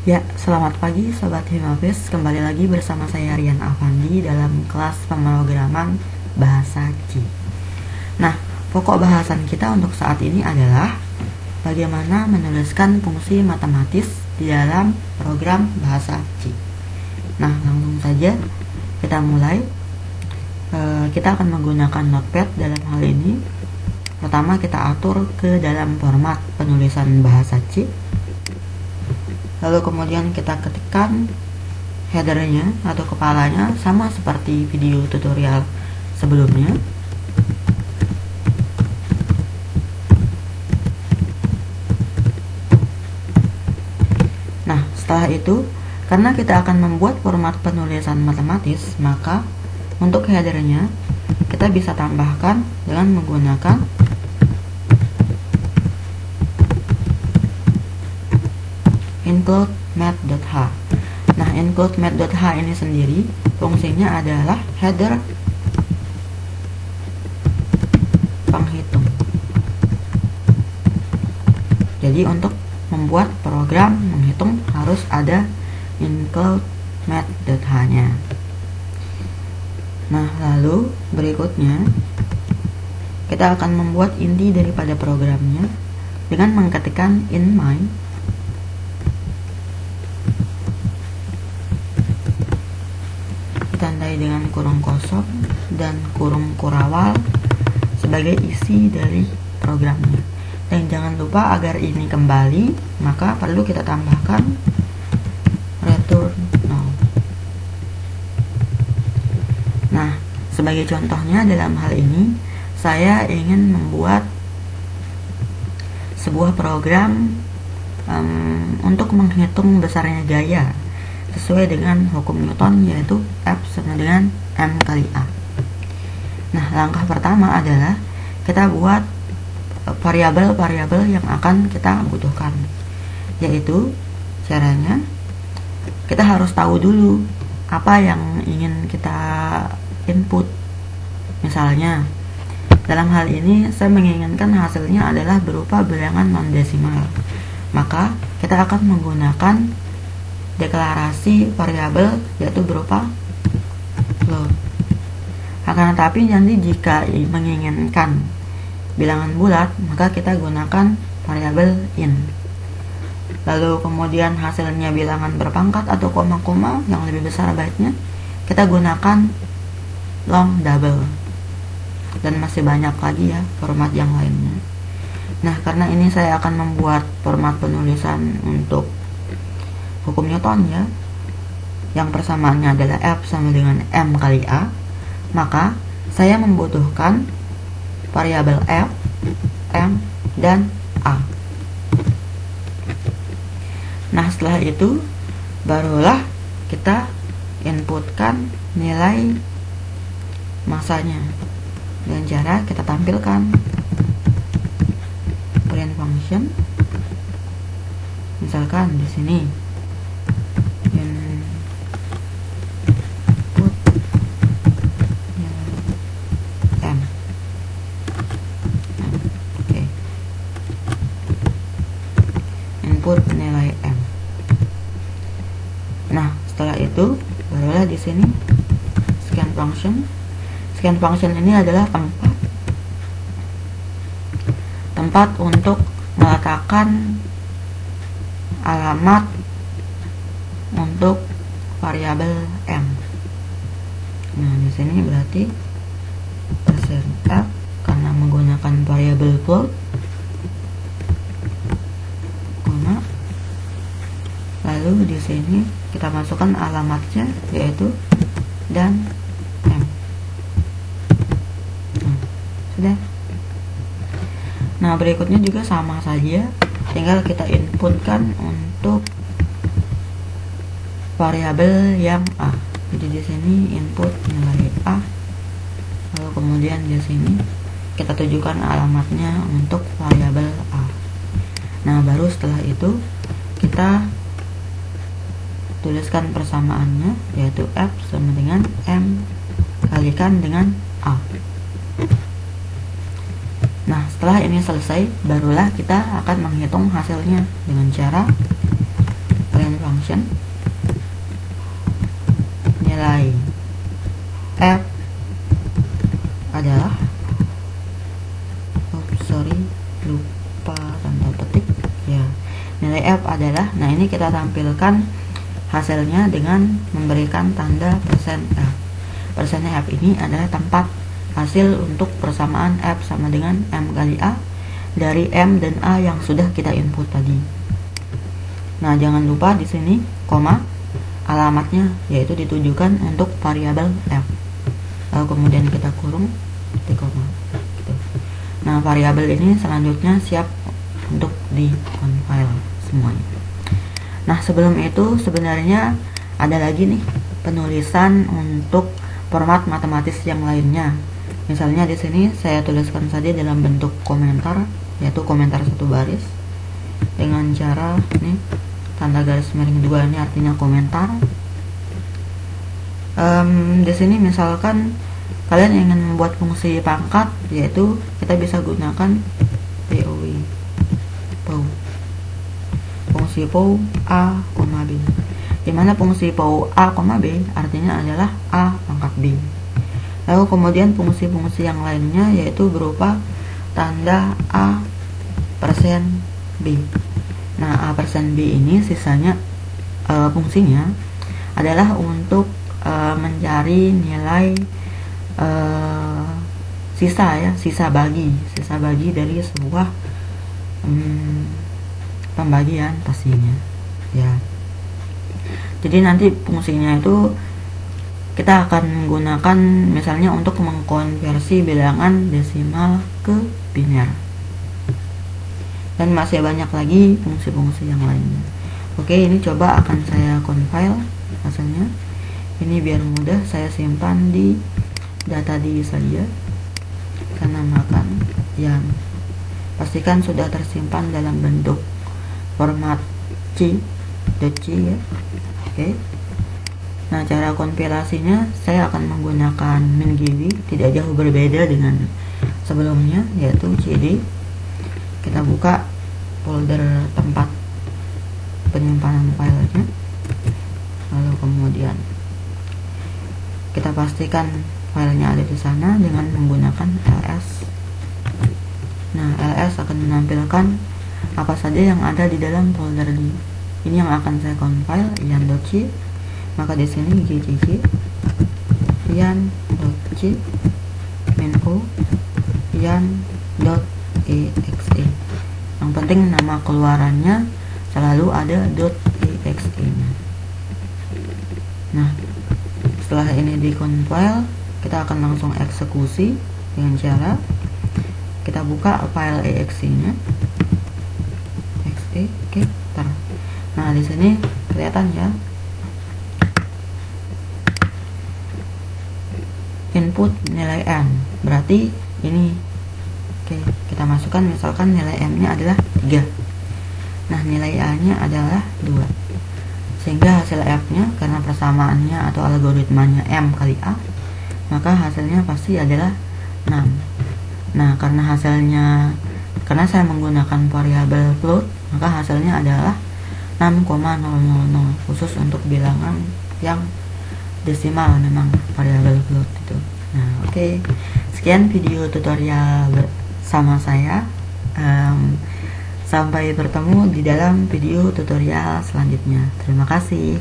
Ya, selamat pagi Sobat Himafis. Kembali lagi bersama saya Rian Afandi dalam kelas pemrograman bahasa C. Nah, pokok bahasan kita untuk saat ini adalah bagaimana menuliskan fungsi matematis di dalam program bahasa C. Nah, langsung saja kita mulai. Kita akan menggunakan notepad dalam hal ini. Pertama, kita atur ke dalam format penulisan bahasa C. Lalu kemudian kita ketikkan headernya atau kepalanya sama seperti video tutorial sebelumnya. Nah, setelah itu, karena kita akan membuat format penulisan matematis, maka untuk headernya kita bisa tambahkan dengan menggunakan include math.h. Nah, include math.h ini sendiri fungsinya adalah header penghitung. Jadi untuk membuat program menghitung harus ada include math.h-nya. Nah, lalu berikutnya kita akan membuat inti daripada programnya dengan mengetikkan in mind ditandai dengan kurung kosong dan kurung kurawal sebagai isi dari programnya. Dan jangan lupa agar ini kembali, maka perlu kita tambahkan return null. Nah, sebagai contohnya dalam hal ini saya ingin membuat sebuah program untuk menghitung besarnya gaya sesuai dengan hukum Newton, yaitu F sama dengan M kali A. Nah, langkah pertama adalah kita buat variabel-variabel yang akan kita butuhkan, yaitu caranya kita harus tahu dulu apa yang ingin kita input. Misalnya dalam hal ini saya menginginkan hasilnya adalah berupa bilangan non-desimal, maka kita akan menggunakan deklarasi variabel yaitu berupa float. Akan tetapi nanti jika menginginkan bilangan bulat, maka kita gunakan variabel in. Lalu kemudian hasilnya bilangan berpangkat atau koma-koma yang lebih besar baiknya, kita gunakan long double. Dan masih banyak lagi ya format yang lainnya. Nah, karena ini saya akan membuat format penulisan untuk hukum Newton ya, yang persamaannya adalah F sama dengan M kali A, maka saya membutuhkan variabel F, M, dan A. Nah, setelah itu barulah kita inputkan nilai masanya dengan cara kita tampilkan print function. Misalkan di sini input nilai M. Nah, setelah itu barulah di sini scan function. Scan function ini adalah tempat untuk meletakkan alamat untuk variabel M. Nah, di sini berarti %f karena menggunakan variabel float, lalu di sini kita masukkan alamatnya yaitu dan M. Sudah. Nah, berikutnya juga sama saja, tinggal kita inputkan untuk variabel yang A. Jadi di sini input nilai A, lalu kemudian di sini kita tujukan alamatnya untuk variabel A. Nah, baru setelah itu kita tuliskan persamaannya, yaitu F sama dengan M kalikan dengan A. Nah, setelah ini selesai, barulah kita akan menghitung hasilnya dengan cara len function nilai f adalah lupa tanda petik ya, nilai f adalah, nah ini kita tampilkan hasilnya dengan memberikan tanda persen f. Persen f ini adalah tempat hasil untuk persamaan f sama dengan m kali a dari m dan a yang sudah kita input tadi. Nah, jangan lupa di sini koma alamatnya yaitu ditujukan untuk variabel f. Lalu kemudian kita kurung di koma. Gitu. Nah, variabel ini selanjutnya siap untuk di compile semuanya. Nah, sebelum itu sebenarnya ada lagi nih penulisan untuk format matematis yang lainnya. Misalnya di sini saya tuliskan saja dalam bentuk komentar, yaitu komentar satu baris dengan cara nih tanda garis miring 2 ini artinya komentar. Di sini misalkan kalian ingin membuat fungsi pangkat, yaitu kita bisa gunakan POW, fungsi POW A, B, dimana fungsi POW A, B artinya adalah A pangkat B. Lalu kemudian fungsi-fungsi yang lainnya yaitu berupa tanda A persen B. Nah, A persen B ini sisanya fungsinya adalah untuk mencari nilai sisa bagi dari sebuah pembagian pastinya ya. Jadi nanti fungsinya itu kita akan menggunakan misalnya untuk mengkonversi bilangan desimal ke biner, dan masih banyak lagi fungsi-fungsi yang lainnya. Oke, ini coba akan saya compile hasilnya. Ini biar mudah saya simpan di data di saja, karena namakan yang pastikan sudah tersimpan dalam bentuk format c ya. Oke. Nah, cara kompilasinya saya akan menggunakan MinGW, tidak jauh berbeda dengan sebelumnya, yaitu cd. Kita buka folder tempat penyimpanan filenya, lalu kemudian kita pastikan filenya ada di sana dengan menggunakan ls. Nah, ls akan menampilkan apa saja yang ada di dalam folder ini yang akan saya compile, ian.c. Maka di sini gcc ian.c -o ian.exe. Yang penting nama keluarannya selalu ada .exe nya. Nah, setelah ini di compile, kita akan langsung eksekusi dengan cara kita buka file exe nya. Oke, nah di sini kelihatan ya, input nilai n, berarti ini. Oke, kita masukkan misalkan nilai m nya adalah 3. Nah, nilai a nya adalah 2, sehingga hasil f nya karena persamaannya atau algoritmanya m kali a, maka hasilnya pasti adalah 6. Nah, karena saya menggunakan variabel float, maka hasilnya adalah 6,000, khusus untuk bilangan yang desimal, memang variabel float itu. Nah, oke. Sekian video tutorial bersama saya. Sampai bertemu di dalam video tutorial selanjutnya. Terima kasih.